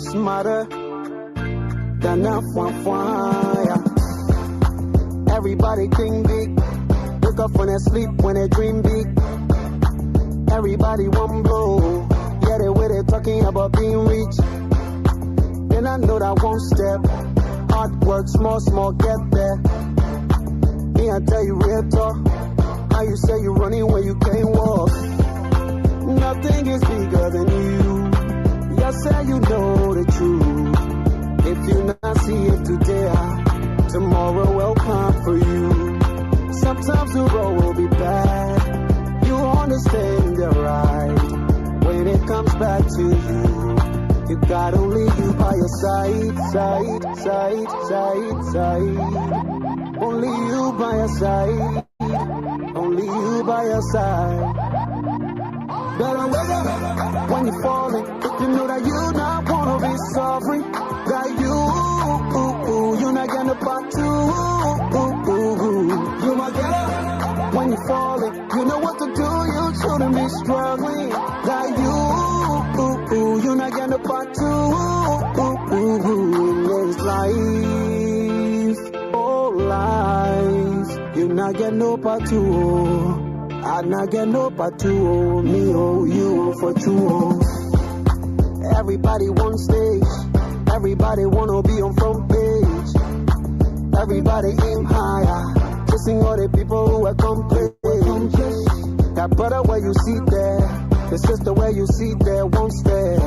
smarter than a fire. Everybody think big, wake up when they sleep, when they dream big. Everybody one blow, yeah, they way they talking about being rich. Then I know that one step, hard work, small, get there. Me, I tell you real talk, how you say you running when you can't walk. Nothing is bigger than you. You say you know the truth. If you not see it today, tomorrow will come for you. Sometimes the road will be bad. You understand the right. When it comes back to you, you got only you by your side. Only you by your side. Only you by your side. Better wake up when you're falling. If you know that you not wanna be sorry, that you're not getting part two. You might get up when you're falling. You know what to do, you shouldn't be struggling. That you're not getting part two. It's life, oh life. You're not getting no part two. I not get no part two, me oh you for true. Everybody one stage, everybody wanna be on front page. Everybody aim higher, chasing all the people who are complete. That brother where you see there, the sister where you see there, won't stay.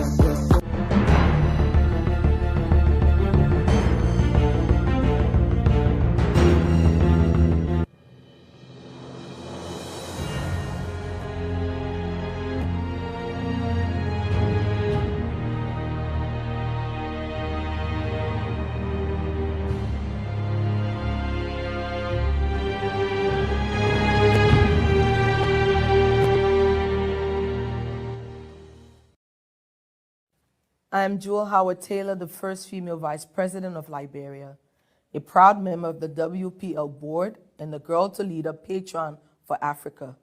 I am Jewel Howard Taylor, the first female Vice President of Liberia, a proud member of the WPL Board and the Girl to Leader Patron for Africa.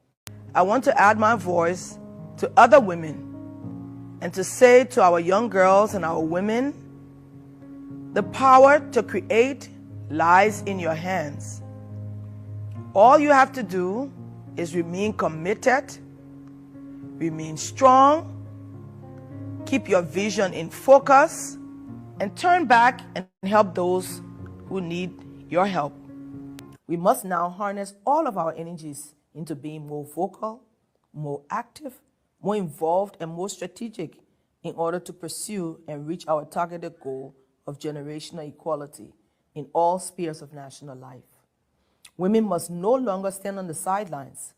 I want to add my voice to other women and to say to our young girls and our women, the power to create lies in your hands. All you have to do is remain committed, remain strong, keep your vision in focus, and turn back and help those who need your help. We must now harness all of our energies into being more vocal, more active, more involved, and more strategic in order to pursue and reach our targeted goal of generational equality in all spheres of national life. Women must no longer stand on the sidelines.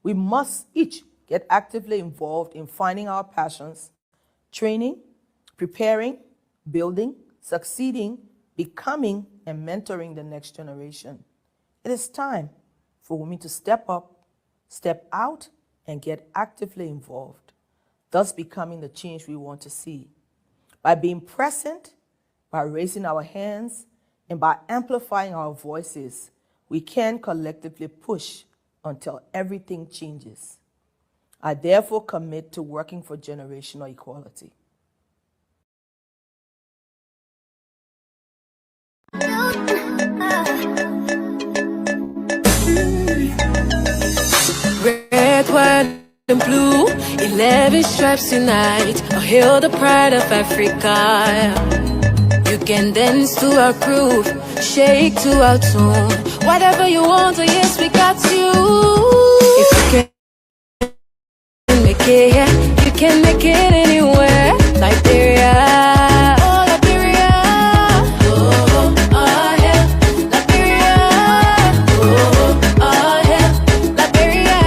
We must each get actively involved in finding our passions, training, preparing, building, succeeding, becoming, and mentoring the next generation. It is time for women to step up, step out, and get actively involved, thus becoming the change we want to see. By being present, by raising our hands, and by amplifying our voices, we can collectively push until everything changes. I therefore commit to working for generational equality. Red, white, and blue, 11 stripes unite. I'll hail the pride of Africa. You can dance to our groove, shake to our tune. Whatever you want, oh yes, we got you. If you can make it here, you can make it anywhere. Liberia, oh Liberia, oh yeah, Liberia, oh yeah, Liberia.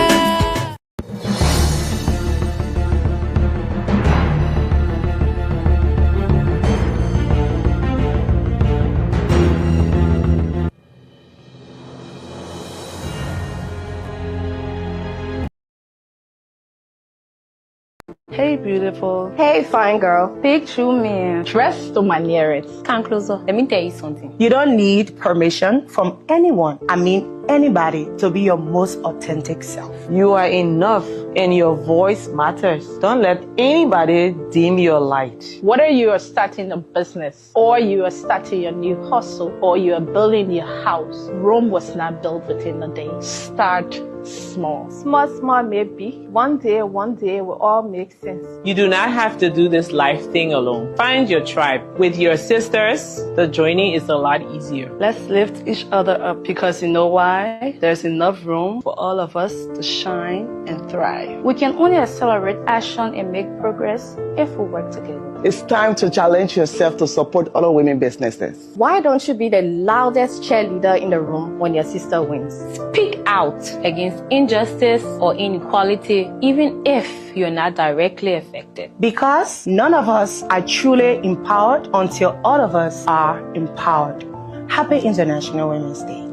Hey, beautiful. Hey, fine girl. Picture me. Dress to my nearest. Come closer. Let me tell you something. You don't need permission from anyone. I mean, anybody to be your most authentic self. You are enough and your voice matters. Don't let anybody dim your light. Whether you are starting a business or you are starting a new hustle or you are building your house, Rome was not built within a day. Start small. Small, small maybe. One day will all make sense. You do not have to do this life thing alone. Find your tribe. With your sisters, the journey is a lot easier. Let's lift each other up because you know why? There's enough room for all of us to shine and thrive. We can only accelerate action and make progress if we work together. It's time to challenge yourself to support other women businesses. Why don't you be the loudest cheerleader in the room when your sister wins? Speak out against injustice or inequality, even if you're not directly affected. Because none of us are truly empowered until all of us are empowered. Happy International Women's Day.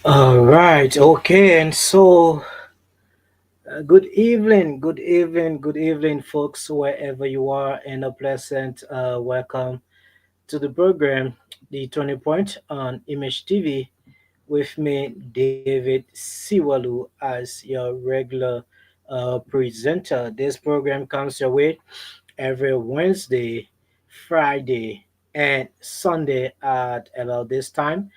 All right, okay, and so good evening, folks, wherever you are, and a pleasant welcome to the program, the Turning Point on Image TV, with me, David Siwalu, as your regular presenter. This program comes your way every Wednesday, Friday, and Sunday at about this time,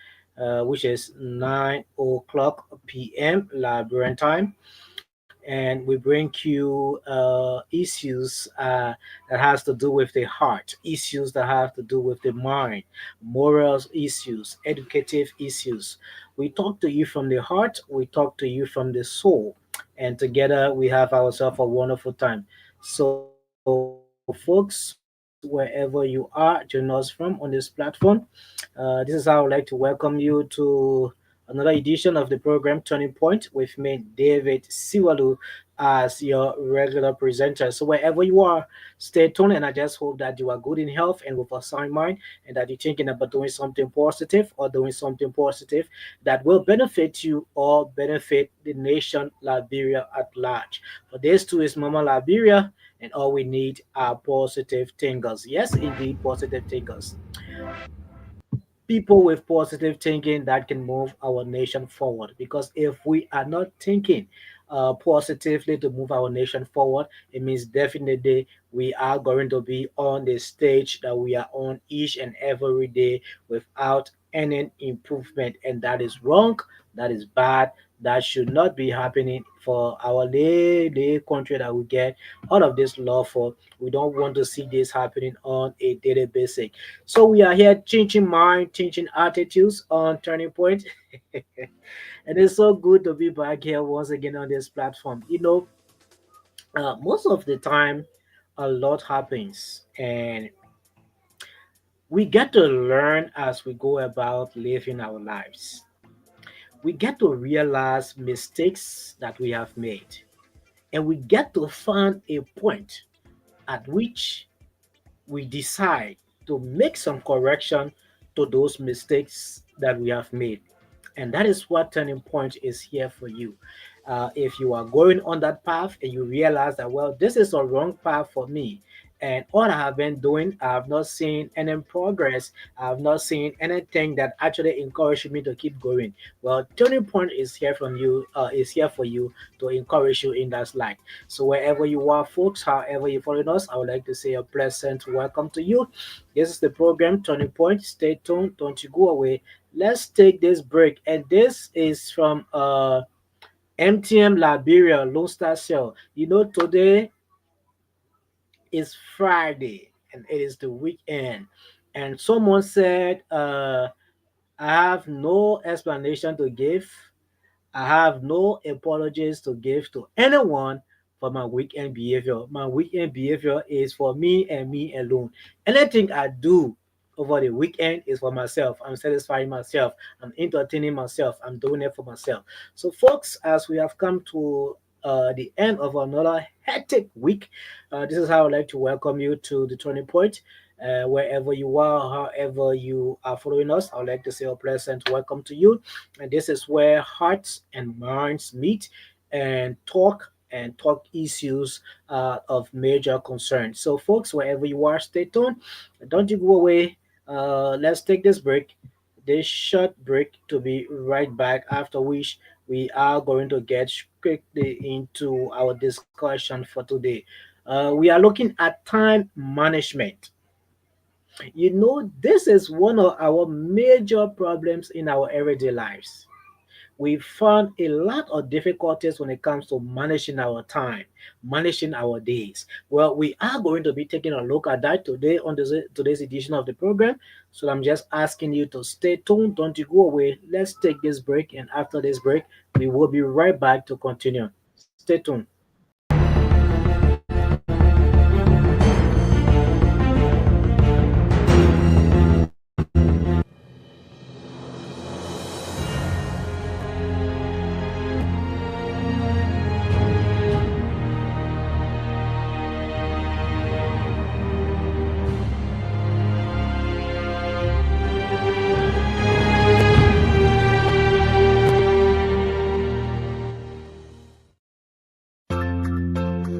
which is 9 o'clock p.m. Liberian time. And we bring you issues that has to do with the heart, issues that have to do with the mind, moral issues, educative issues. We talk to you from the heart, we talk to you from the soul, and together we have ourselves a wonderful time. So, folks, wherever you are, join us from on this platform. This is how I would like to welcome you to another edition of the program Turning Point with me, David Siwalu, as your regular presenter. So wherever you are, stay tuned, and I just hope that you are good in health and with a sound mind, and that you're thinking about doing something positive or doing something positive that will benefit you or benefit the nation Liberia at large. For this too is Mama Liberia, and all we need are positive thinkers. Yes, indeed, positive thinkers, people with positive thinking that can move our nation forward. Because if we are not thinking positively to move our nation forward, it means definitely we are going to be on the stage that we are on each and every day without any improvement. And that is wrong, that is bad, that should not be happening for our day country that we get all of this law for. We don't want to see this happening on a daily basis. So we are here changing mind, changing attitudes on Turning Point. And it's so good to be back here once again on this platform. Most of the time, a lot happens, and we get to learn as we go about living our lives. We get to realize mistakes that we have made, and we get to find a point at which we decide to make some correction to those mistakes that we have made. And that is what Turning Point is here for you. If you are going on that path and you realize that, well, this is a wrong path for me, and all I have been doing, I have not seen any progress, I have not seen anything that actually encouraged me to keep going. Well, Turning Point is here from you, is here for you to encourage you in that light. So wherever you are, folks, however you follow us, I would like to say a pleasant welcome to you. This is the program Turning Point. Stay tuned, don't you go away. Let's take this break, and this is from MTM Liberia Lone Star Cell. Today is Friday and it is the weekend, and someone said, I have no explanation to give, I have no apologies to give to anyone for my weekend behavior. My weekend behavior is for me and me alone. Anything I do over the weekend is for myself. I'm satisfying myself. I'm entertaining myself. I'm doing it for myself. So, folks, as we have come to the end of another hectic week, this is how I would like to welcome you to the turning point. Wherever you are, however you are following us, I would like to say a pleasant welcome to you. And this is where hearts and minds meet and talk issues of major concern. So, folks, wherever you are, stay tuned. Don't you go away. Let's take this short break, to be right back. After which we are going to get quickly into our discussion for today. We are looking at time management. You know, this is one of our major problems in our everyday lives. We found a lot of difficulties when it comes to managing our time, managing our days. Well, we are going to be taking a look at that today on today's edition of the program. So I'm just asking you to stay tuned. Don't you go away. Let's take this break, and after this break, we will be right back to continue. Stay tuned.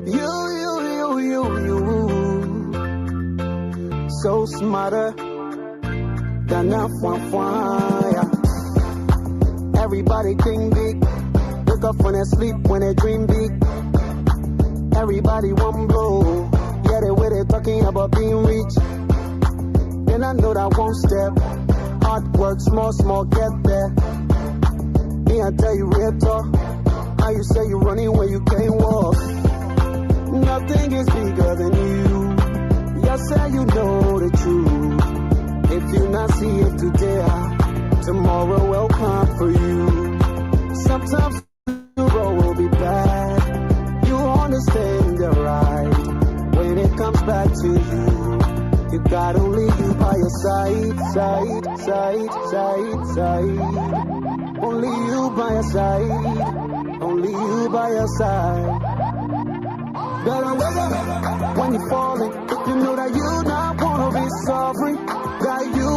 You, so smarter than a fire. Everybody think big, wake up when they sleep, when they dream big. Everybody one blow, yeah, they way they talking about being rich. Then I know that one step, hard work, small, get there. Me, I tell you real talk, how you say you running when you can't walk. Nothing is bigger than you. You say you know the truth. If you not see it today, tomorrow will come for you. Sometimes the road will be bad. You understand the right. When it comes back to you, you got only you by your side. Only you by your side. Only you by your side. Better wake up when you're falling. You know that you not wanna be sorry. That you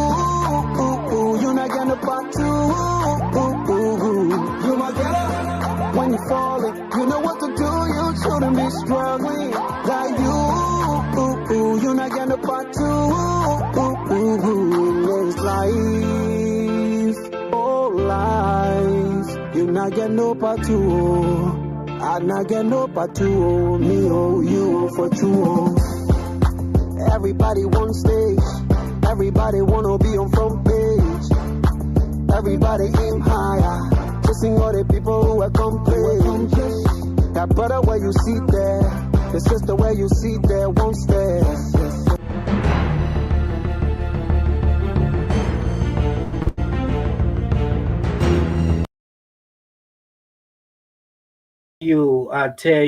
not getting a part two. You might get up when you're falling. You know what to do. You shouldn't be struggling. That you not getting a part two. It's life, oh life. You not getting no part two. I not get no part two, me oh you for true. Everybody one stage, everybody wanna be on front page. Everybody aim higher, chasing all the people who accomplish. That brother where you see there, the sister where you see there, won't stay. I tell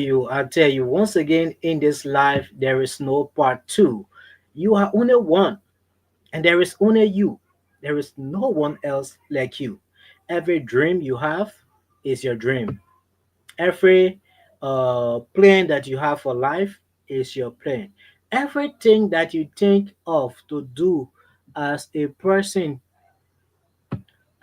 you, once again in this life, there is no part two. You are only one, and there is only you. There is no one else like you. Every dream you have is your dream. Every plan that you have for life is your plan. Everything that you think of to do as a person,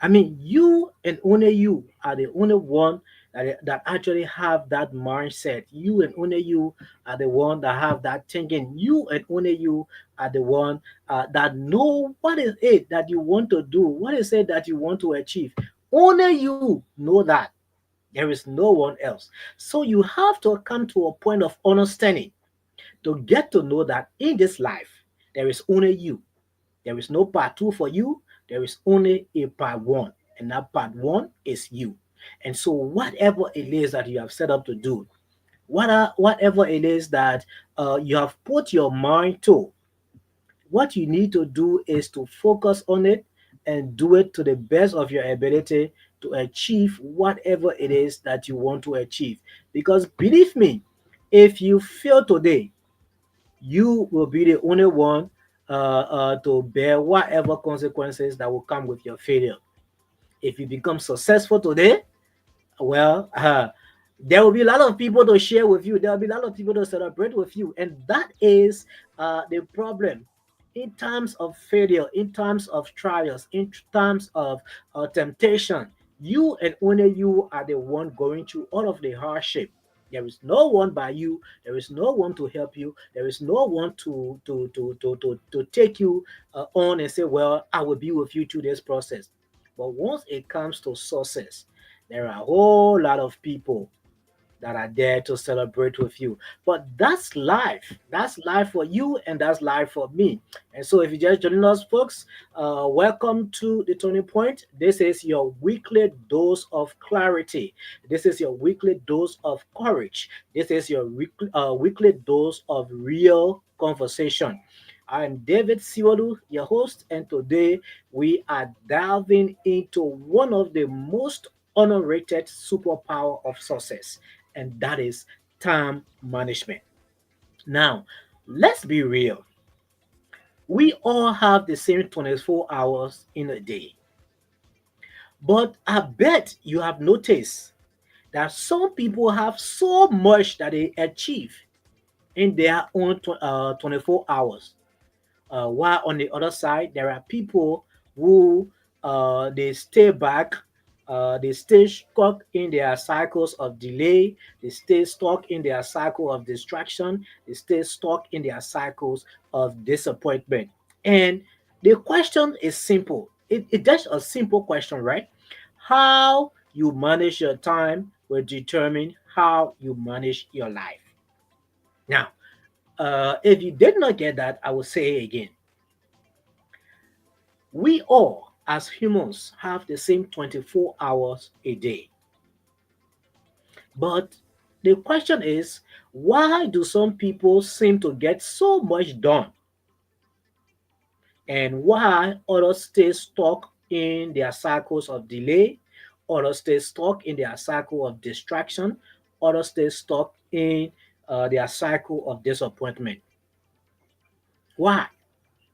I mean, you and only you are the only one that actually have that mindset. You and only you are the one that have that thinking. You and only you are the one that know what is it that you want to do. What is it that you want to achieve? Only you know that. There is no one else. So you have to come to a point of understanding to get to know that in this life, there is only you. There is no part two for you. There is only a part one. And that part one is you. And so, whatever it is that you have set up to do, whatever it is that you have put your mind to, what you need to do is to focus on it and do it to the best of your ability to achieve whatever it is that you want to achieve. Because believe me, if you fail today, you will be the only one to bear whatever consequences that will come with your failure. If you become successful today, well, there will be a lot of people to share with you. There will be a lot of people to celebrate with you, and that is the problem. In terms of failure, in terms of trials, in terms of temptation, you and only you are the one going through all of the hardship. There is no one by you. There is no one to help you. There is no one to take you on and say, "Well, I will be with you through this process." But once it comes to success, there are a whole lot of people that are there to celebrate with you. But that's life. That's life for you, and that's life for me. And so, if you just joining us, folks, welcome to the Turning Point. This is your weekly dose of clarity. This is your weekly dose of courage. This is your weekly dose of real conversation. I'm David Siwadu, your host, and today we are diving into one of the most underrated superpower of success, and that is time management. Now, let's be real. We all have the same 24 hours in a day, but I bet you have noticed that some people have so much that they achieve in their own 24 hours. While on the other side, there are people who they stay back, they stay stuck in their cycles of delay, they stay stuck in their cycle of distraction, they stay stuck in their cycles of disappointment. And the question is simple. It's just a simple question, right? How you manage your time will determine how you manage your life. Now, if you did not get that, I will say it again. We all, as humans, have the same 24 hours a day. But the question is, why do some people seem to get so much done? And why others stay stuck in their cycles of delay? Others stay stuck in their cycle of distraction? Others stay stuck in their cycle of disappointment? Why?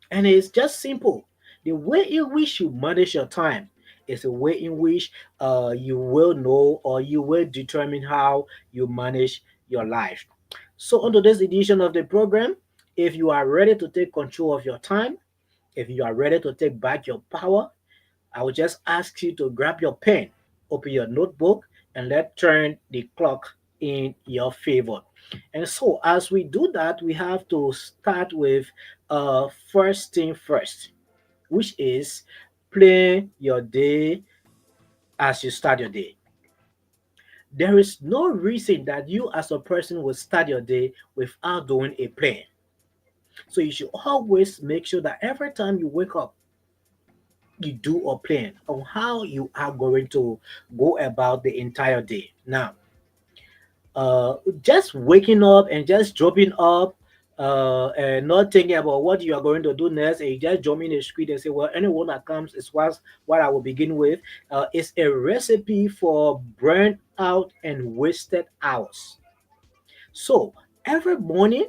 And it's just simple. The way in which you manage your time is a way in which you will know or you will determine how you manage your life. So, on today's edition of the program, if you are ready to take control of your time, if you are ready to take back your power, I will just ask you to grab your pen, open your notebook, and let's turn the clock in your favor. And so, as we do that, we have to start with first thing first, which is plan your day as you start your day. There is no reason that you, as a person, will start your day without doing a plan. So, you should always make sure that every time you wake up, you do a plan on how you are going to go about the entire day. Now, just waking up and just dropping up and not thinking about what you are going to do next, and you just jump in the street and say, well, anyone that comes is what I will begin with. It's a recipe for burnt out and wasted hours. So every morning,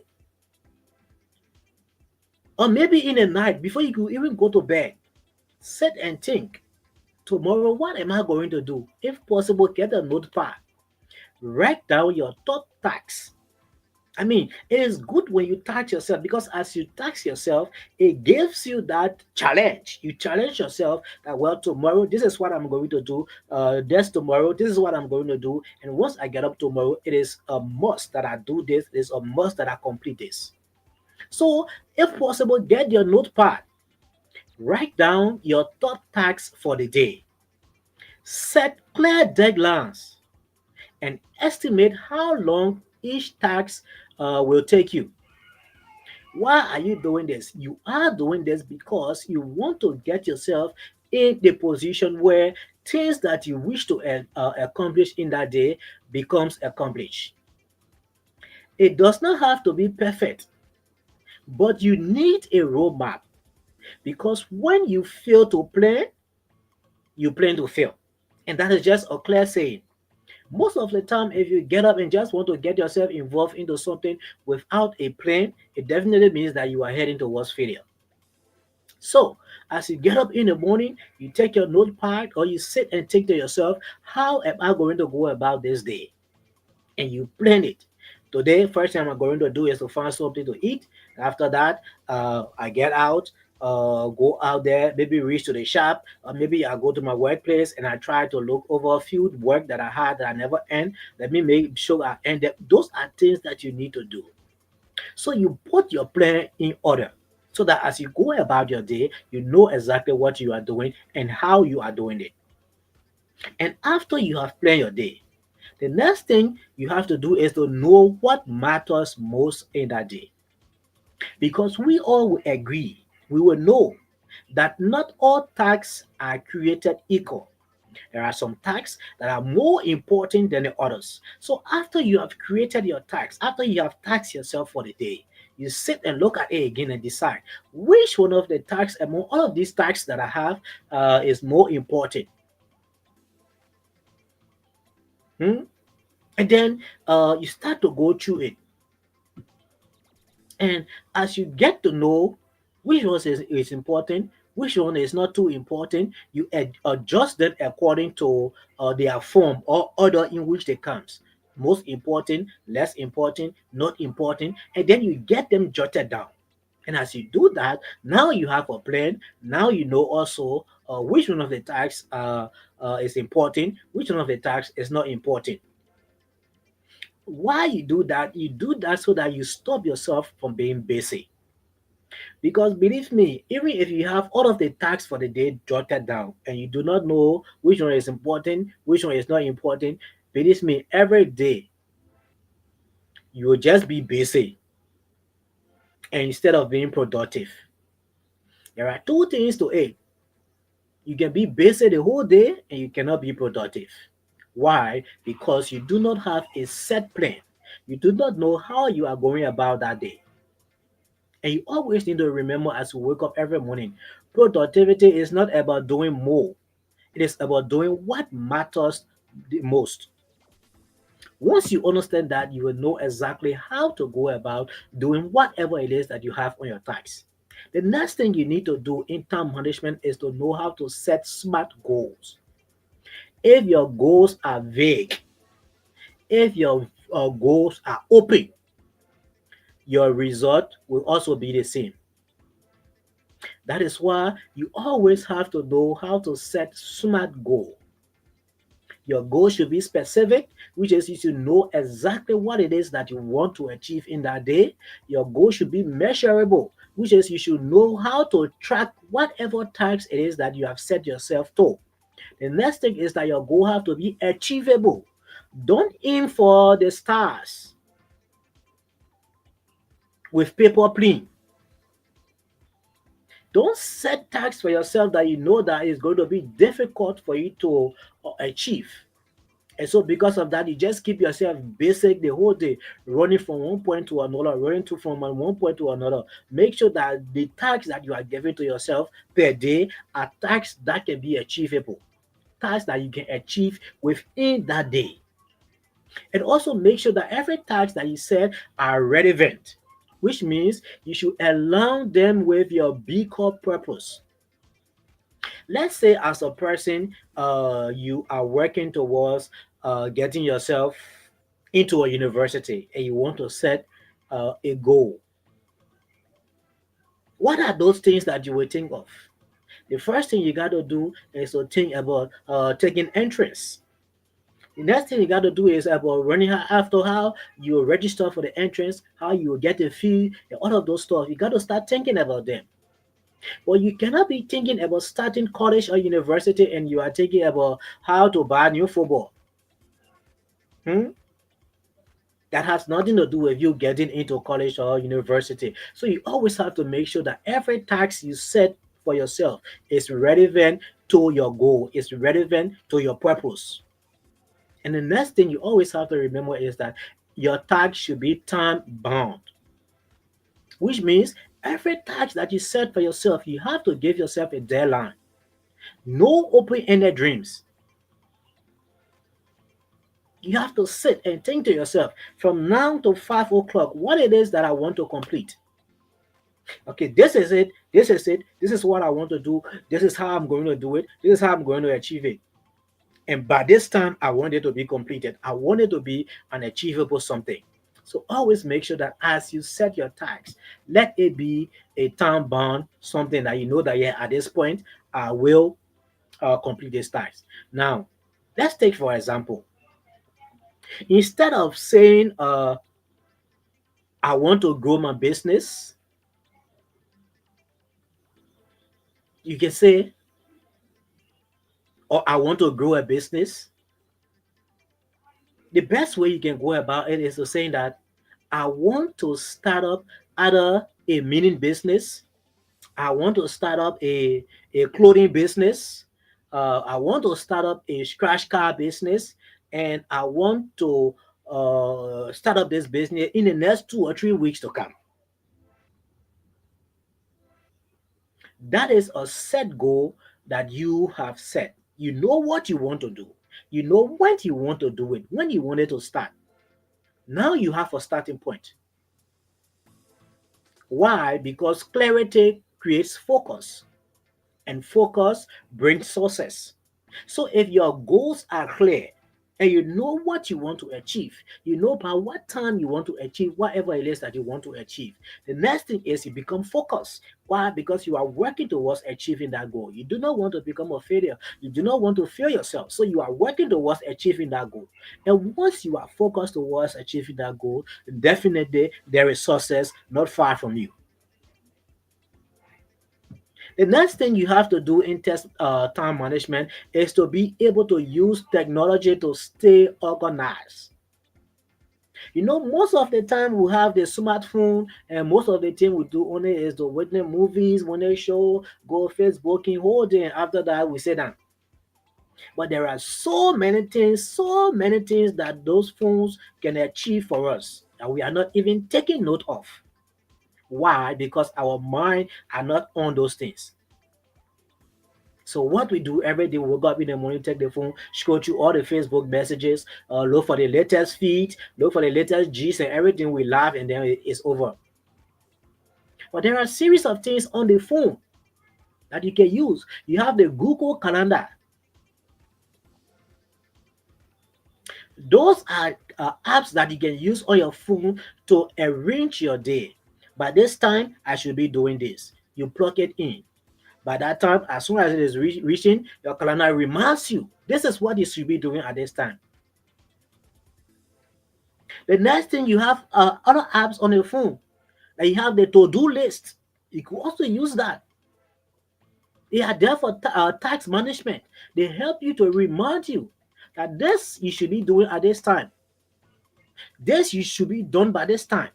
or maybe in the night, before you could even go to bed, sit and think, tomorrow, what am I going to do? If possible, get a notepad, write down your top tasks. I mean, it is good when you tax yourself, because as you tax yourself, it gives you that challenge. You challenge yourself that, well, tomorrow, this is what I'm going to do. This tomorrow, this is what I'm going to do. And once I get up tomorrow, it is a must that I do this. It is a must that I complete this. So, if possible, get your notepad, write down your top tasks for the day, set clear deadlines, and estimate how long each task will take you. Why are you doing this? You are doing this because you want to get yourself in the position where things that you wish to accomplish in that day becomes accomplished. It does not have to be perfect, but you need a roadmap, because when you fail to plan, you plan to fail. And that is just a clear saying. Most of the time, if you get up and just want to get yourself involved into something without a plan, it definitely means that you are heading towards failure. So, as you get up in the morning, you take your notepad or you sit and think to yourself, how am I going to go about this day? And you plan it. Today, first thing I'm going to do is to find something to eat. After that, I get out, go out there, maybe reach to the shop, or maybe I go to my workplace and I try to look over a few work that I had that I never end. Let me make sure I end them. Those are things that you need to do. So you put your plan in order so that as you go about your day, you know exactly what you are doing and how you are doing it. And after you have planned your day, the next thing you have to do is to know what matters most in that day. Because we all will agree, we will know that not all tasks are created equal. There are some tasks that are more important than the others. So after you have created your tasks, after you have tasked yourself for the day, you sit and look at it again and decide which one of the tasks among all of these tasks that I have is more important. Hmm? And then you start to go through it. And as you get to know which one is important, which one is not too important, you adjust them according to their form or order in which they comes. Most important, less important, not important, and then you get them jotted down. And as you do that, now you have a plan. Now you know also which one of the tasks is important, which one of the tasks is not important. Why you do that? You do that so that you stop yourself from being busy. Because believe me, even if you have all of the tasks for the day jotted down and you do not know which one is important, which one is not important, believe me, every day you will just be busy and instead of being productive. There are two things to it. You can be busy the whole day and you cannot be productive. Why? Because you do not have a set plan. You do not know how you are going about that day. And you always need to remember as you wake up every morning, productivity is not about doing more. It is about doing what matters the most. Once you understand that, you will know exactly how to go about doing whatever it is that you have on your task. The next thing you need to do in time management is to know how to set smart goals. If your goals are vague, if your goals are open, your result will also be the same. That is why you always have to know how to set smart goals. Your goal should be specific, which is you should know exactly what it is that you want to achieve in that day. Your goal should be measurable, which is you should know how to track whatever tasks it is that you have set yourself to. The next thing is that your goal have to be achievable. Don't aim for the stars with paper plane. Don't set tasks for yourself that you know that is going to be difficult for you to achieve. And so because of that, you just keep yourself basic the whole day, running from one point to another, running to from one point to another. Make sure that the tasks that you are giving to yourself per day are tasks that can be achievable, tasks that you can achieve within that day. And also make sure that every task that you set are relevant, which means you should align them with your B Corp purpose. Let's say as a person you are working towards getting yourself into a university and you want to set a goal. What are those things that you will think of? The first thing you got to do is to think about taking entrance. The next thing you got to do is about running after how you will register for the entrance, how you will get a fee, and all of those stuff. You got to start thinking about them. But you cannot be thinking about starting college or university and you are thinking about how to buy new football. Hmm? That has nothing to do with you getting into college or university. So you always have to make sure that every task you set for yourself is relevant to your goal, is relevant to your purpose. And the next thing you always have to remember is that your task should be time bound, which means every task that you set for yourself, you have to give yourself a deadline. No open-ended dreams. You have to sit and think to yourself from now to 5 o'clock what it is that I want to complete. Okay, this is it. This is it. This is what I want to do. This is how I'm going to do it. This is how I'm going to achieve it. And by this time, I want it to be completed. I want it to be an achievable something. So always make sure that as you set your tasks, let it be a time bound something that you know that yeah, at this point, I will complete this task. Now, let's take for example, instead of saying I want to grow my business, you can say, or I want to grow a business. The best way you can go about it is to saying that I want to start up either a meaning business, I want to start up a clothing business, I want to start up a scratch car business, and I want to start up this business in the next 2 or 3 weeks to come. That is a set goal that you have set. You know what you want to do. You know when you want to do it, when you want it to start. Now you have a starting point. Why? Because clarity creates focus, and focus brings success. So if your goals are clear and you know what you want to achieve, you know by what time you want to achieve whatever it is that you want to achieve. The next thing is you become focused. Why? Because you are working towards achieving that goal. You do not want to become a failure. You do not want to fail yourself. So you are working towards achieving that goal. And once you are focused towards achieving that goal, definitely there is success not far from you. The next thing you have to do in test time management is to be able to use technology to stay organized. You know, most of the time we have the smartphone, and most of the thing we do only is to witness movies, when they show, go Facebooking, whole day. And after that, we sit down. But there are so many things that those phones can achieve for us that we are not even taking note of. Why? Because our mind are not on those things. So what we do every day, we wake up in the morning, take the phone, scroll through all the Facebook messages, look for the latest feed, look for the latest gist and everything we love, and then it's over. But there are a series of things on the phone that you can use. You have the Google Calendar. Those are apps that you can use on your phone to arrange your day. By this time, I should be doing this. You plug it in. By that time, as soon as it is reaching, your calendar reminds you this is what you should be doing at this time. The next thing you have other apps on your phone. And you have the to-do list. You can also use that. They are there for tax management. They help you to remind you that this you should be doing at this time. This you should be done by this time.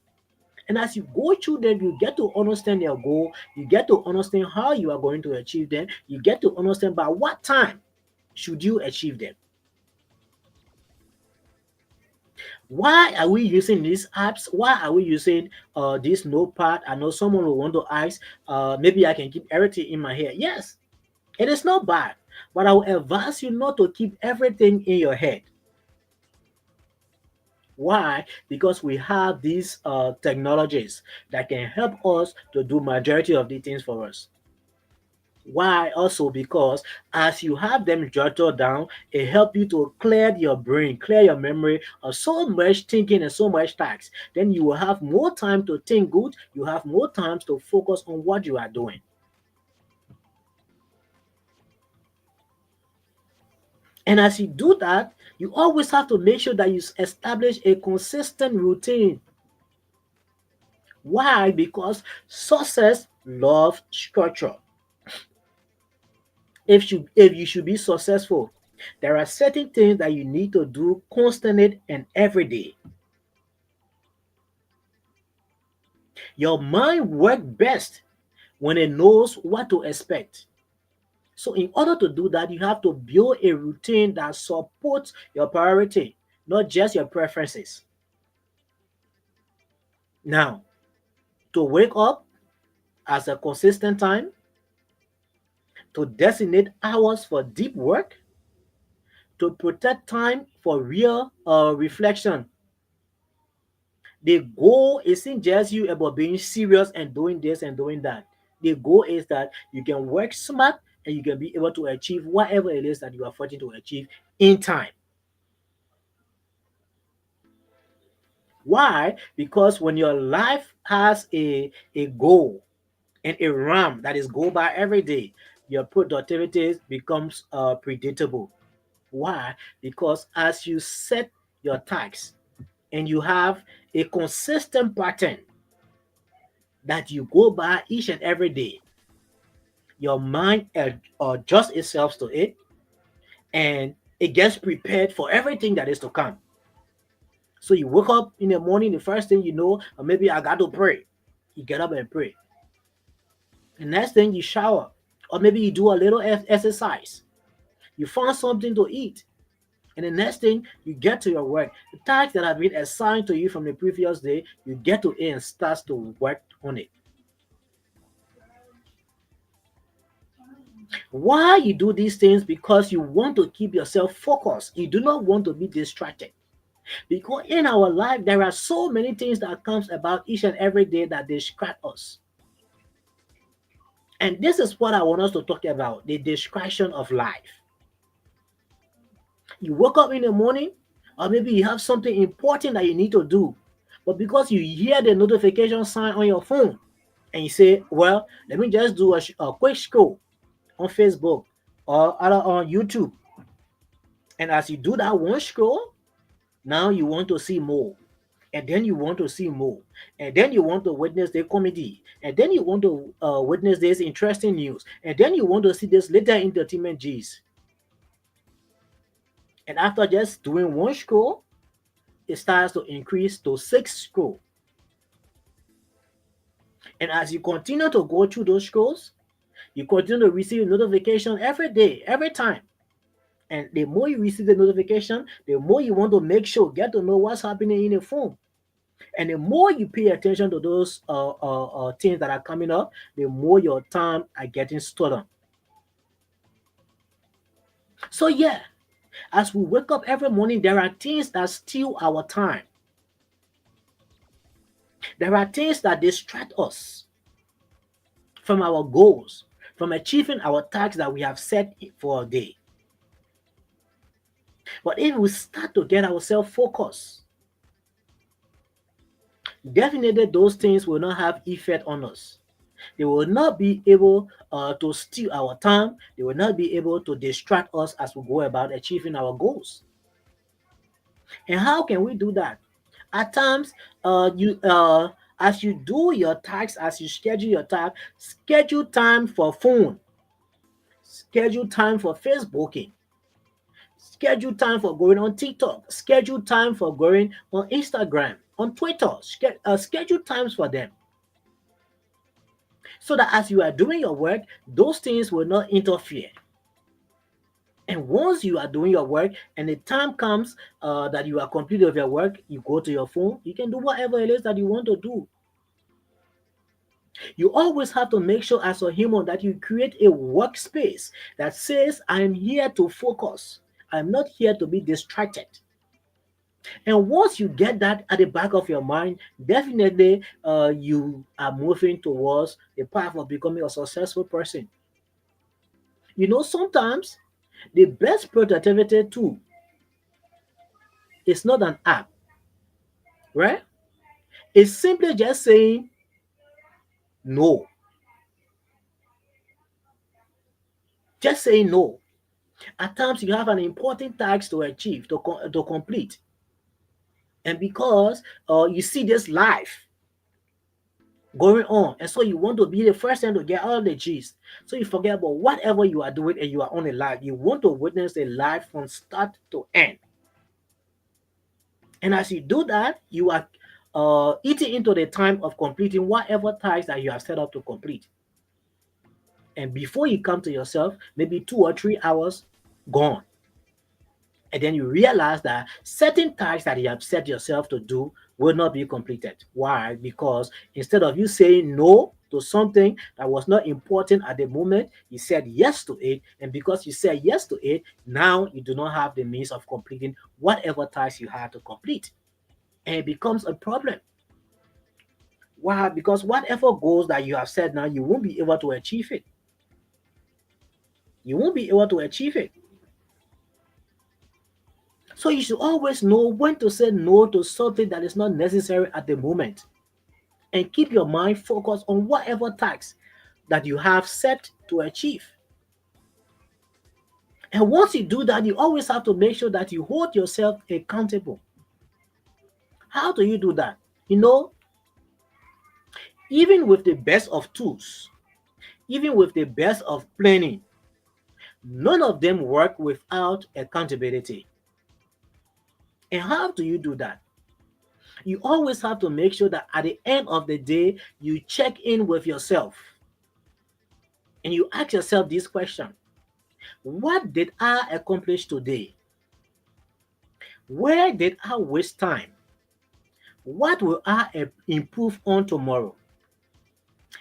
And as you go through them, you get to understand your goal. You get to understand how you are going to achieve them. You get to understand by what time should you achieve them. Why are we using these apps? Why are we using this notepad? I know someone will want to ask, maybe I can keep everything in my head. Yes, it is not bad, but I will advise you not to keep everything in your head. Why? Because we have these technologies that can help us to do majority of the things for us. Why? Also because as you have them jotted down, it helps you to clear your brain, clear your memory of so much thinking and so much tasks. Then you will have more time to think good. You have more time to focus on what you are doing. And as you do that, you always have to make sure that you establish a consistent routine. Why? Because success loves structure. If you should be successful, there are certain things that you need to do constantly and every day. Your mind works best when it knows what to expect. So in order to do that, you have to build a routine that supports your priority, not just your preferences. Now, to wake up as a consistent time, to designate hours for deep work, to protect time for real reflection. The goal isn't just you about being serious and doing this and doing that. The goal is that you can work smart and you can be able to achieve whatever it is that you are fighting to achieve in time. Why? Because when your life has a goal and a RAM that is go by every day, your productivity becomes predictable. Why? Because as you set your tasks and you have a consistent pattern that you go by each and every day, your mind adjusts itself to it and it gets prepared for everything that is to come. So you wake up in the morning, the first thing you know, or maybe I got to pray. You get up and pray. The next thing you shower, or maybe you do a little exercise. You find something to eat. And the next thing you get to your work. The tasks that have been assigned to you from the previous day, you get to it and start to work on it. Why you do these things? Because you want to keep yourself focused. You do not want to be distracted. Because in our life, there are so many things that comes about each and every day that distract us. And this is what I want us to talk about, the distraction of life. You wake up in the morning, or maybe you have something important that you need to do. But because you hear the notification sign on your phone, and you say, well, let me just do a quick scroll on Facebook or other on YouTube. And as you do that one scroll, now you want to see more. And then you want to see more. And then you want to witness the comedy. And then you want to witness this interesting news. And then you want to see this little entertainment G's. And after just doing one scroll, it starts to increase to 6 scroll. And as you continue to go through those scrolls, you continue to receive notification every day, every time. And the more you receive the notification, the more you want to make sure, get to know what's happening in the phone. And the more you pay attention to those things that are coming up, the more your time are getting stolen. So yeah, as we wake up every morning, there are things that steal our time. There are things that distract us from our goals, from achieving our tasks that we have set for a day. But if we start to get ourselves focused, definitely those things will not have effect on us. They will not be able to steal our time. They will not be able to distract us as we go about achieving our goals. And how can we do that? At times, you as you do your tasks, as you schedule your time, schedule time for phone, schedule time for Facebooking, schedule time for going on TikTok, schedule time for going on Instagram, on Twitter, schedule times for them. So that as you are doing your work, those things will not interfere. And once you are doing your work and the time comes that you are completed with your work, you go to your phone, you can do whatever it is that you want to do. You always have to make sure as a human that you create a workspace that says, I'm here to focus. I'm not here to be distracted. And once you get that at the back of your mind, definitely you are moving towards the path of becoming a successful person. You know, sometimes the best productivity tool is not an app, right? It's simply just saying no. Just saying no. At times you have an important task to achieve, to complete. And because you see this life going on, and so you want to be the first one to get all the gist. So you forget about whatever you are doing and you are on a live. You want to witness a life from start to end. And as you do that, you are eating into the time of completing whatever task that you have set up to complete. And before you come to yourself, maybe 2 or 3 hours gone. And then you realize that certain tasks that you have set yourself to do will not be completed. Why? Because instead of you saying no to something that was not important at the moment, you said yes to it. And because you said yes to it, now you do not have the means of completing whatever task you had to complete. And it becomes a problem. Why? Because whatever goals that you have set now, you won't be able to achieve it. You won't be able to achieve it. So you should always know when to say no to something that is not necessary at the moment, and keep your mind focused on whatever task that you have set to achieve. And once you do that, you always have to make sure that you hold yourself accountable. How do you do that? You know, even with the best of tools, even with the best of planning, none of them work without accountability. And how do you do that? You always have to make sure that at the end of the day, you check in with yourself and you ask yourself this question: what did I accomplish today? Where did I waste time? What will I improve on tomorrow?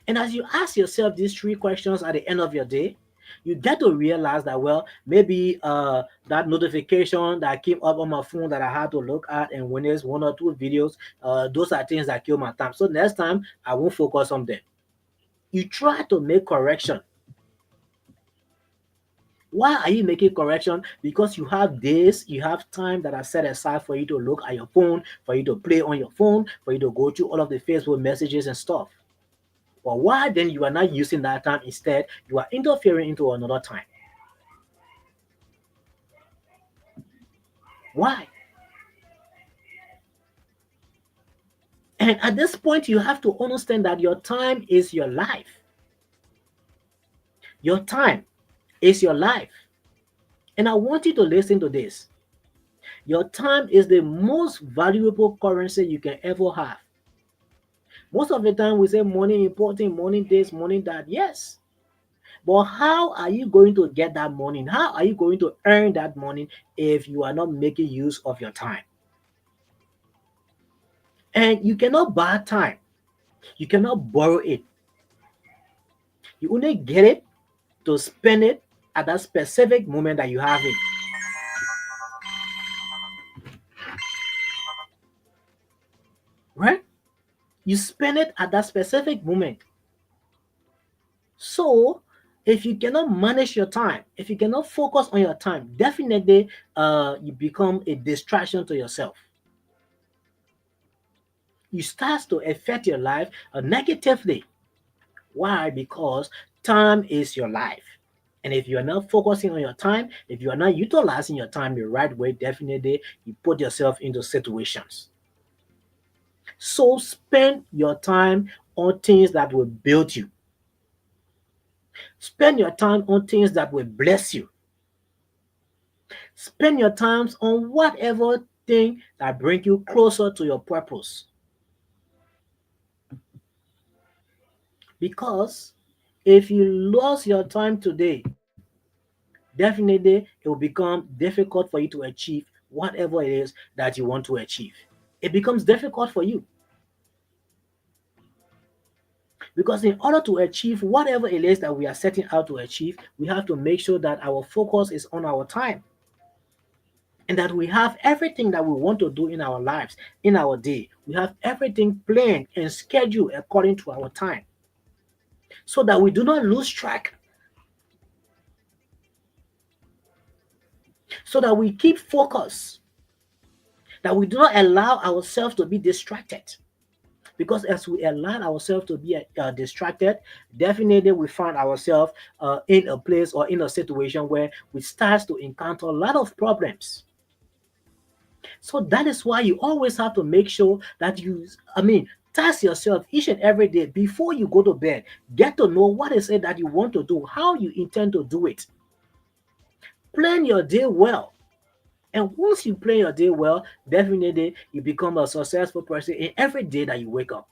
And as you ask yourself these three questions at the end of your day, you get to realize that, well, maybe that notification that came up on my phone that I had to look at, and when there's one or two videos, those are things that kill my time. So next time I won't focus on them. You try to make correction. Why are you making correction? Because you have days, you have time that are set aside for you to look at your phone, for you to play on your phone, for you to go through all of the Facebook messages and stuff. But why then you are not using that time? Instead, you are interfering into another time. Why? And at this point, you have to understand that your time is your life. Your time is your life. And I want you to listen to this. Your time is the most valuable currency you can ever have. Most of the time, we say money important, money this, money that. Yes. But how are you going to get that money? How are you going to earn that money if you are not making use of your time? And you cannot buy time. You cannot borrow it. You only get it to spend it at that specific moment that you have it. Right? You spend it at that specific moment. So, if you cannot manage your time, if you cannot focus on your time, definitely you become a distraction to yourself. You start to affect your life negatively. Why? Because time is your life. And if you are not focusing on your time, if you are not utilizing your time the right way, definitely you put yourself into situations. So spend your time on things that will build you. Spend your time on things that will bless you. Spend your time on whatever thing that bring you closer to your purpose. Because if you lose your time today, definitely it will become difficult for you to achieve whatever it is that you want to achieve. It becomes difficult for you. Because in order to achieve whatever it is that we are setting out to achieve, we have to make sure that our focus is on our time and that we have everything that we want to do in our lives, in our day. We have everything planned and scheduled according to our time so that we do not lose track, so that we keep focus, that we do not allow ourselves to be distracted. Because as we allow ourselves to be distracted, definitely we find ourselves in a place or in a situation where we start to encounter a lot of problems. So that is why you always have to make sure that task yourself each and every day before you go to bed. Get to know what is it that you want to do, how you intend to do it. Plan your day well. And once you plan your day well, definitely you become a successful person in every day that you wake up.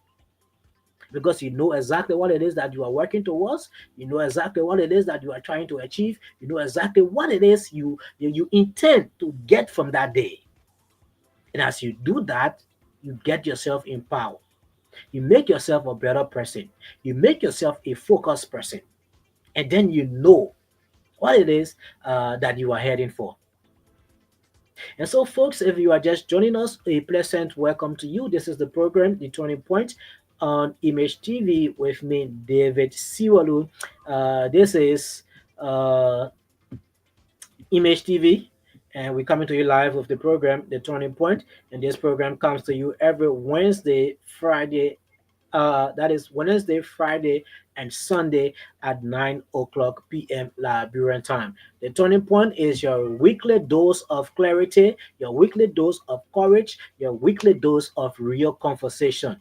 Because you know exactly what it is that you are working towards, you know exactly what it is that you are trying to achieve, you know exactly what it is you intend to get from that day. And as you do that, you get yourself empowered. You make yourself a better person. You make yourself a focused person. And then you know what it is that you are heading for. And so, folks, if you are just joining us, a pleasant welcome to you. This is the program, The Turning Point. on Image TV with me, David Siwalu. This is uh, Image TV, and we're coming to you live with the program, The Turning Point. And this program comes to you every Wednesday, Friday, that is Wednesday, Friday, and Sunday at 9 o'clock p.m. Liberian time. The Turning Point is your weekly dose of clarity, your weekly dose of courage, your weekly dose of real conversation.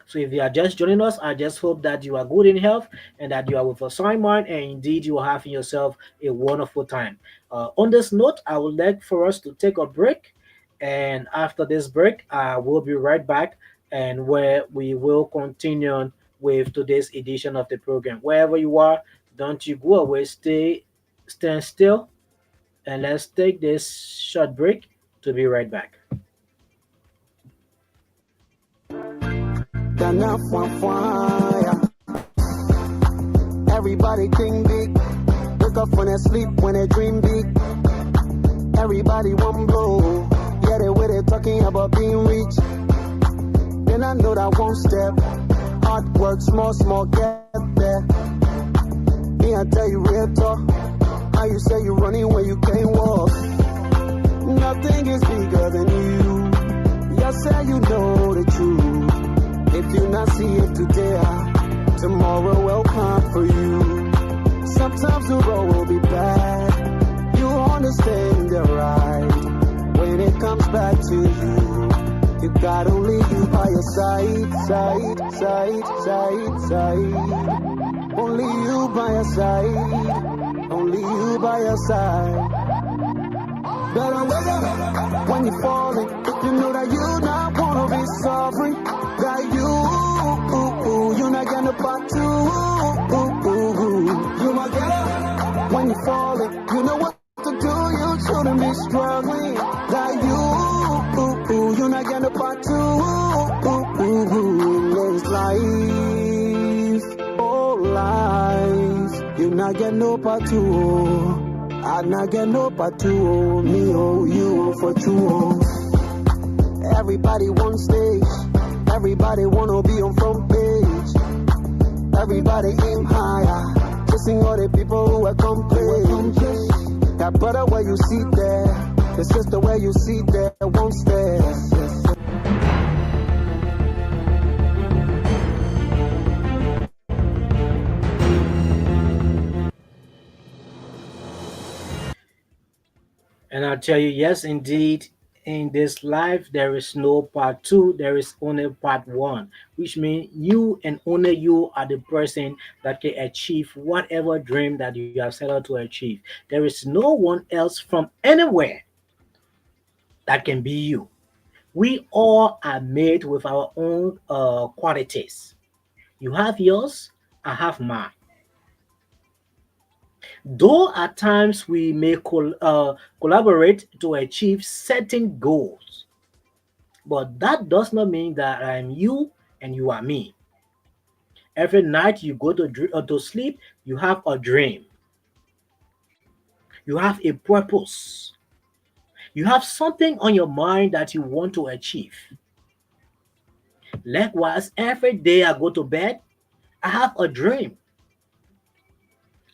So if you are just joining us, I just hope that you are good in health and that you are with a sound mind, and indeed you are having yourself a wonderful time. On this note, I would like for us to take a break, and after this break, I will be right back, and where we will continue on with today's edition of the program. Wherever you are, don't you go away, stand still, and let's take this short break to be right back. Everybody think big. Wake up when they sleep, when they dream big. Everybody one blow. Yeah, they were talking about being rich. Then I know that one step. Hard work, small, get there. Me, I tell you real talk. How you say you running when you can't walk? Nothing is bigger than you. You say you know the truth. If you not see it today, tomorrow will come for you. Sometimes the road will be bad. You understand the right. When it comes back to you, you got only you by your side. Only you by your side. Only you by your side. Better wake up when you're falling. You know that you not wanna be sorry. That you not getting a part two. You might get up when you're falling. You know what to do. You shouldn't be struggling. That you not getting a part two. It's life, oh life. You not get no part two. I not get no part two. Me oh you for true. Everybody one stage. Everybody wanna be on front page. Everybody aim higher. Chasing all the people who accomplish. That brother where you see there, the sister where you see there, won't stay. And I'll tell you, yes, indeed, in this life, there is no part two, there is only part one, which means you and only you are the person that can achieve whatever dream that you have set out to achieve. There is no one else from anywhere that can be you. We all are made with our own qualities. You have yours, I have mine. Though at times we may collaborate to achieve certain goals, but that does not mean that I am you and you are me. Every night you go to sleep, you have a dream, you have a purpose, you have something on your mind that you want to achieve. Likewise, every day I go to bed, I have a dream,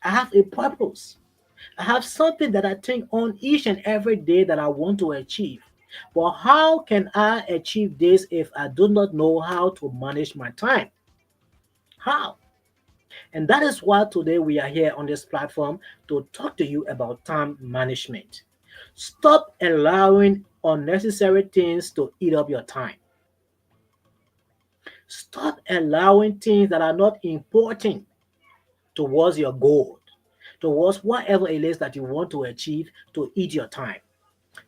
I have a purpose. I have something that I think on each and every day that I want to achieve. But how can I achieve this if I do not know how to manage my time? How? And that is why today we are here on this platform to talk to you about time management. Stop allowing unnecessary things to eat up your time. Stop allowing things that are not important towards your goal, towards whatever it is that you want to achieve, to eat your time.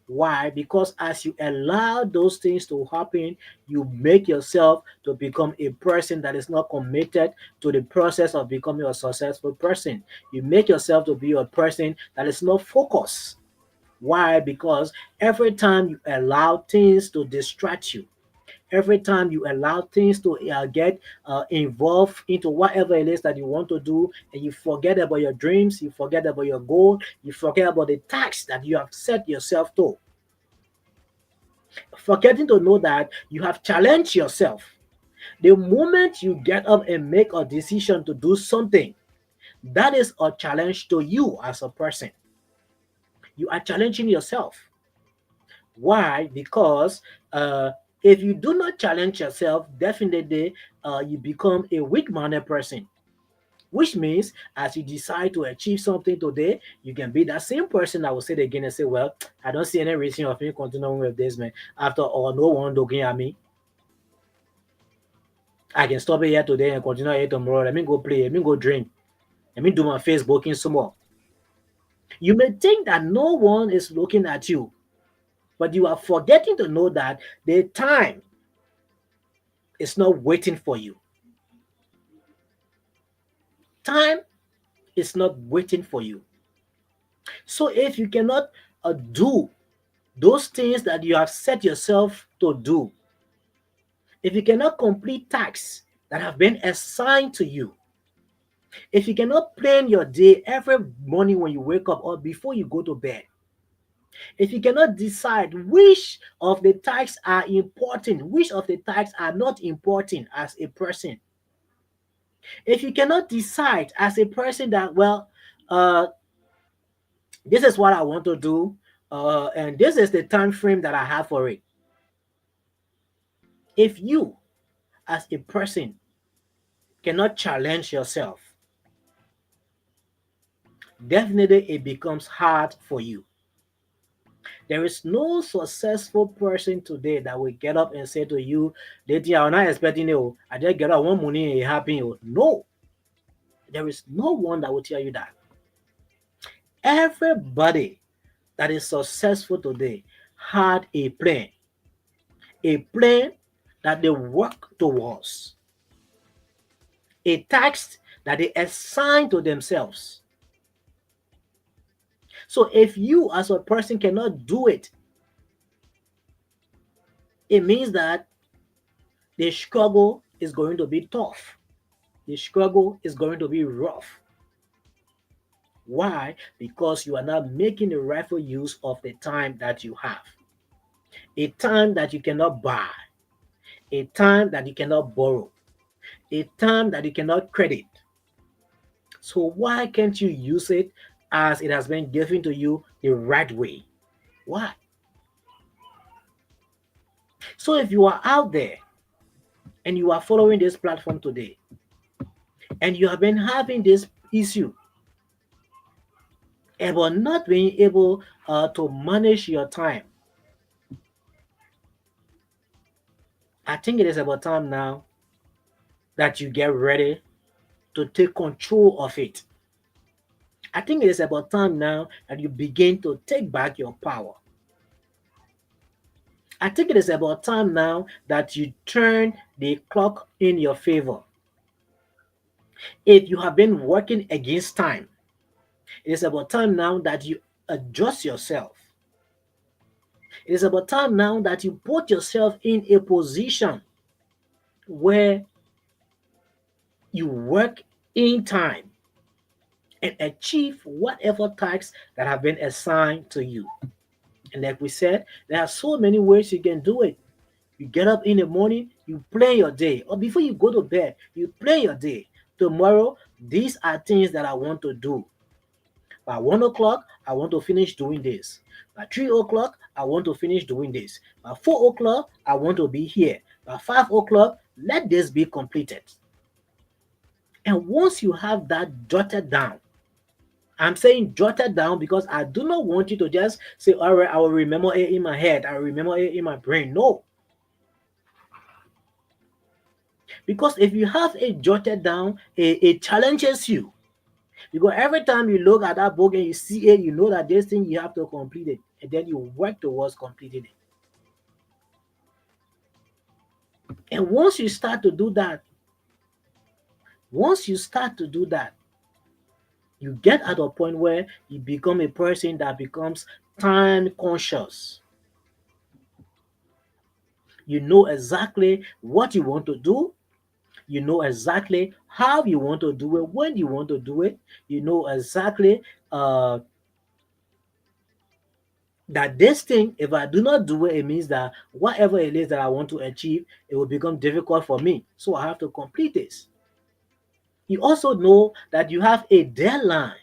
Why? Because as you allow those things to happen, you make yourself to become a person that is not committed to the process of becoming a successful person. You make yourself to be a person that is not focused. Why? Because every time you allow things to distract you, every time you allow things to get involved into whatever it is that you want to do, and you forget about your dreams, you forget about your goal, you forget about the tasks that you have set yourself to, Forgetting to know that you have challenged yourself. The moment you get up and make a decision to do something, that is a challenge to you as a person. You are challenging yourself. Why? Because if you do not challenge yourself, definitely you become a weak-minded person. Which means, as you decide to achieve something today, you can be that same person that will say it again and say, "Well, I don't see any reason of me continuing with this, man. After all, no one looking at me. I can stop it here today and continue here tomorrow. Let me go play. Let me go drink. Let me do my Facebooking some more." You may think that no one is looking at you, but you are forgetting to know that the time is not waiting for you. Time is not waiting for you. So if you cannot do those things that you have set yourself to do, if you cannot complete tasks that have been assigned to you, if you cannot plan your day every morning when you wake up or before you go to bed, if you cannot decide which of the tasks are important, which of the tasks are not important as a person, if you cannot decide as a person that, well, uh, this is what I want to do, and this is the time frame that I have for it. If you, as a person, cannot challenge yourself, definitely it becomes hard for you. There is no successful person today that will get up and say to you, "Lady, I'm not expecting you. I just get up one morning and it happen." No, there is no one that will tell you that. Everybody that is successful today had a plan that they work towards, a task that they assign to themselves. So if you as a person cannot do it, it means that the struggle is going to be tough. The struggle is going to be rough. Why? Because you are not making the rightful use of the time that you have. A time that you cannot buy, a time that you cannot borrow, a time that you cannot credit. So why can't you use it as it has been given to you the right way? Why? So if you are out there and you are following this platform today and you have been having this issue about not being able to manage your time, I think it is about time now that you get ready to take control of it. I think it is about time now that you begin to take back your power. I think it is about time now that you turn the clock in your favor. If you have been working against time, it is about time now that you adjust yourself. It is about time now that you put yourself in a position where you work in time and achieve whatever tasks that have been assigned to you. And like we said, there are so many ways you can do it. You get up in the morning, you plan your day, or before you go to bed, you plan your day. Tomorrow, these are things that I want to do. By 1 o'clock, I want to finish doing this. By 3 o'clock, I want to finish doing this. By 4 o'clock, I want to be here. By 5 o'clock, let this be completed. And once you have that jotted down, I'm saying jotted down because I do not want you to just say, "All right, I will remember it in my head, I will remember it in my brain." No. Because if you have it jotted down, it challenges you. Because every time you look at that book and you see it, you know that this thing you have to complete it. And then you work towards completing it. And once you start to do that, you get at a point where you become a person that becomes time conscious. You know exactly what you want to do. You know exactly how you want to do it, when you want to do it. You know exactly That this thing, if I do not do it, it means that whatever it is that I want to achieve, it will become difficult for me. So I have to complete this. You also know that you have a deadline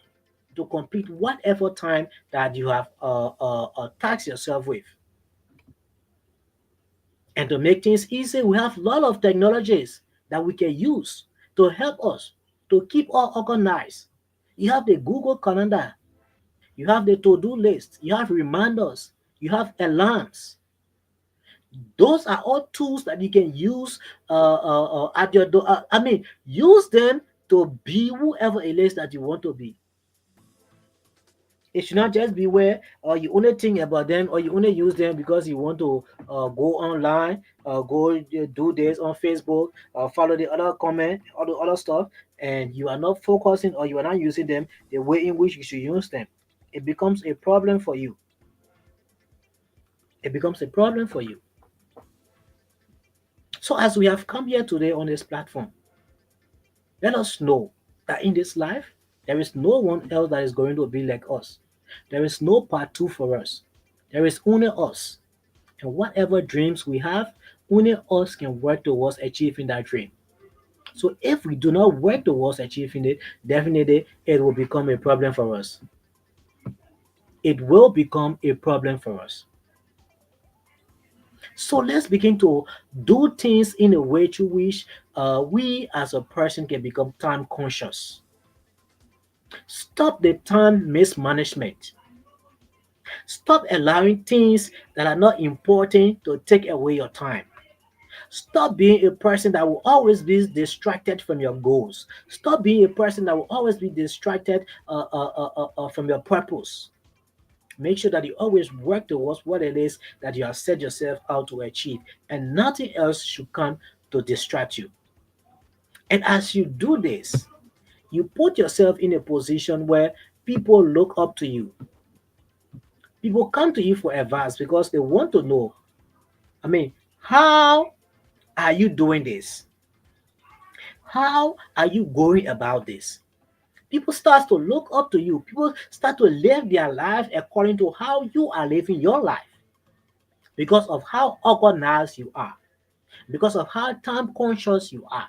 to complete whatever time that you have taxed yourself with. And to make things easy, we have a lot of technologies that we can use to help us to keep all organized. You have the Google Calendar, you have the to-do list, you have reminders, you have alarms. Those are all tools that you can use at your door. I mean, use them to be whoever it is that you want to be. It should not just be where you only think about them or you only use them because you want to go online, go do this on Facebook, follow the other comment, all the other stuff, and you are not focusing or you are not using them the way in which you should use them. It becomes a problem for you. It becomes a problem for you. So, as we have come here today on this platform, let us know that in this life, there is no one else that is going to be like us. There is no part two for us. There is only us. And whatever dreams we have, only us can work towards achieving that dream. So if we do not work towards achieving it, definitely it will become a problem for us. It will become a problem for us. So let's begin to do things in a way to which we as a person can become time conscious. Stop the time mismanagement. Stop allowing things that are not important to take away your time. Stop being a person that will always be distracted from your goals. Stop being a person that will always be distracted from your purpose. Make sure that you always work towards what it is that you have set yourself out to achieve, and nothing else should come to distract you. And as you do this, you put yourself in a position where people look up to you. People come to you for advice because they want to know, I mean, how are you doing this? How are you going about this? People start to look up to you. People start to live their life according to how you are living your life because of how organized you are, because of how time conscious you are.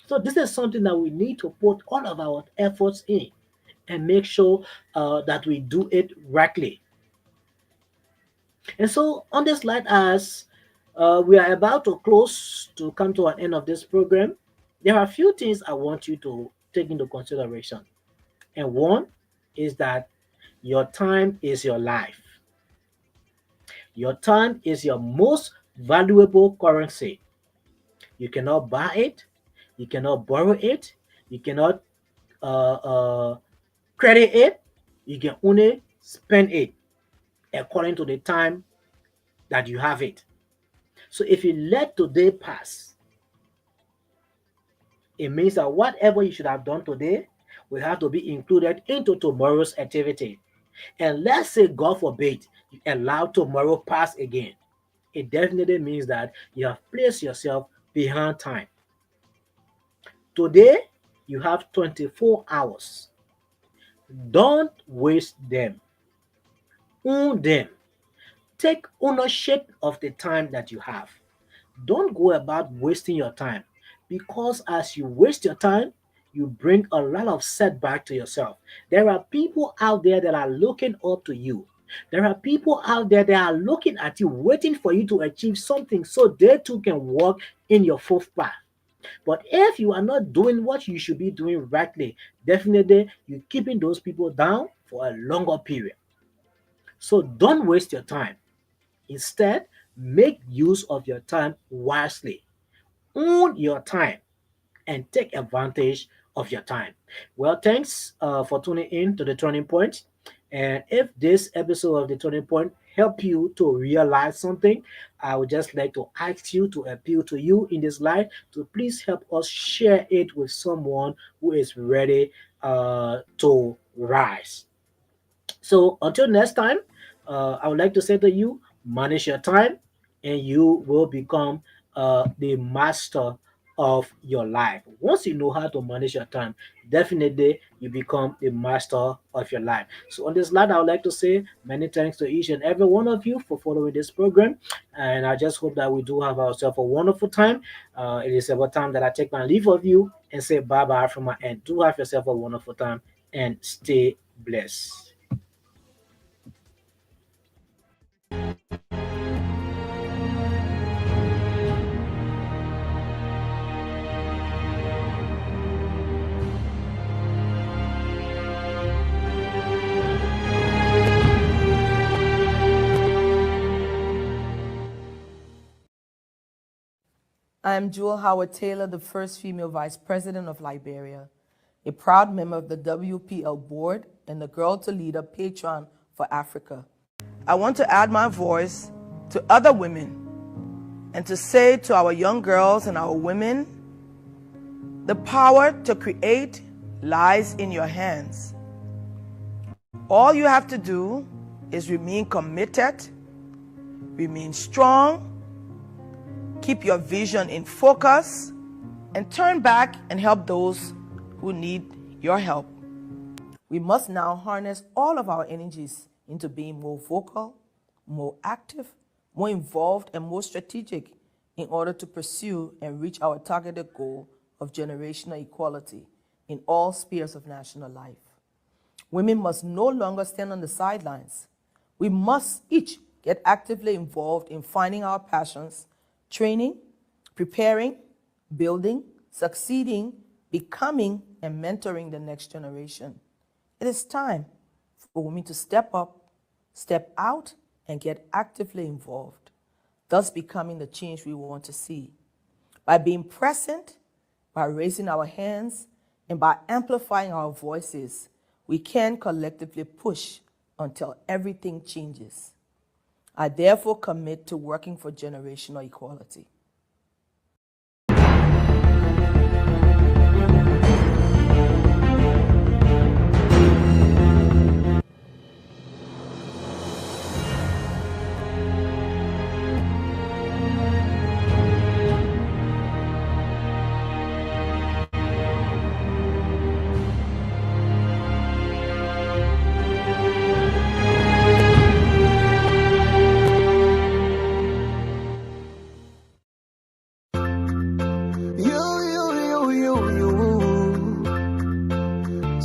So this is something that we need to put all of our efforts in and make sure that we do it rightly. And so on this slide, as we are about to close to come to an end of this program, there are a few things I want you to take into consideration. And one is that your time is your life. Your time is your most valuable currency. You cannot buy it, you cannot borrow it, you cannot credit it, you can only spend it according to the time that you have it. So if you let today pass, it means that whatever you should have done today will have to be included into tomorrow's activity. And let's say, God forbid, you allow tomorrow pass again. It definitely means that you have placed yourself behind time. Today, you have 24 hours. Don't waste them. Own them. Take ownership of the time that you have. Don't go about wasting your time because as you waste your time, you bring a lot of setback to yourself. There are people out there that are looking up to you. There are people out there that are looking at you, waiting for you to achieve something so they too can walk in your footpath. But if you are not doing what you should be doing rightly, definitely you're keeping those people down for a longer period. So don't waste your time. Instead, make use of your time wisely. Own your time and take advantage of your time. Well, thanks for tuning in to the Turning Point. And if this episode of the Turning Point help you to realize something, I would just like to ask you to appeal to you in this life to please help us share it with someone who is ready to rise. So until next time, I would like to say to you, manage your time and you will become the master of your life. Once you know how to manage your time, definitely you become the master of your life. So on this line, I would like to say many thanks to each and every one of you for following this program. And I just hope that we do have ourselves a wonderful time. It is about time that I take my leave of you and say bye-bye from my end. Do have yourself a wonderful time and stay blessed. I am Jewel Howard Taylor, the first female vice president of Liberia, a proud member of the WPL board, and the Girl to Leader patron for Africa. I want to add my voice to other women and to say to our young girls and our women, the power to create lies in your hands. All you have to do is remain committed, remain strong, keep your vision in focus, and turn back and help those who need your help. We must now harness all of our energies into being more vocal, more active, more involved, and more strategic in order to pursue and reach our targeted goal of generational equality in all spheres of national life. Women must no longer stand on the sidelines. We must each get actively involved in finding our passions, training, preparing, building, succeeding, becoming, and mentoring the next generation. It is time for women to step up, step out, and get actively involved, thus becoming the change we want to see. By being present, by raising our hands, and by amplifying our voices, we can collectively push until everything changes. I therefore commit to working for generational equality.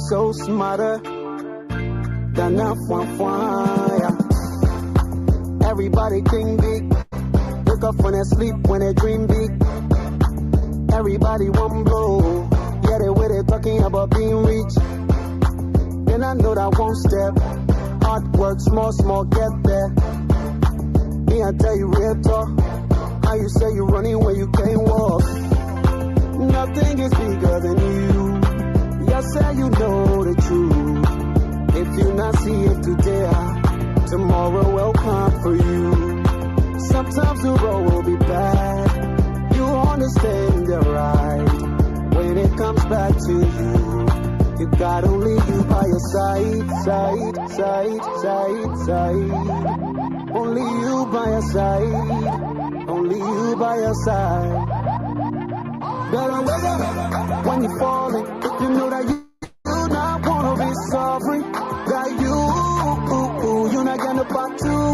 So smarter than a fire. Everybody think big. Wake up when they sleep, when they dream big. Everybody one blow. Yeah, they way they talking about being rich. Then I know that one step. Hard work, small, get there. Me, I tell you real talk. How you say you running when you can't walk? Nothing is bigger than you. Yes, say you know the truth. If you not see it today, tomorrow will come for you. Sometimes the road will be bad. You understand the right. When it comes back to you, you got only you by your side. Only you by your side. Only you by your side. Better wake up when you're falling. If you know that you not wanna be sorry, that you not getting part two.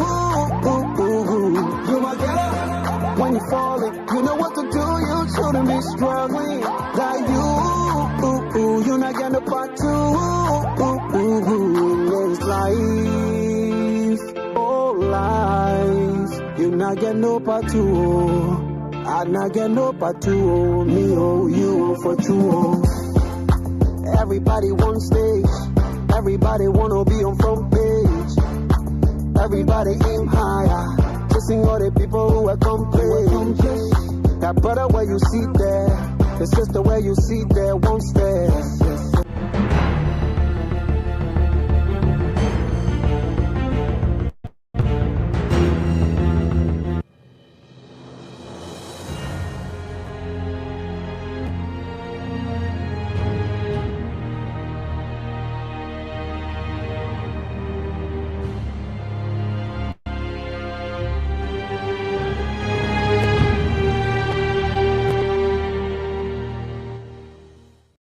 You might get up when you're falling. You know what to do, you shouldn't be struggling. That you not getting part two. There's life, oh life. You not getting no part two. I not get no part two, me oh you for two. Everybody one stage, everybody wanna be on front page. Everybody aim higher, chasing all the people who accomplish. That brother where you see there, the sister where you see there won't stare.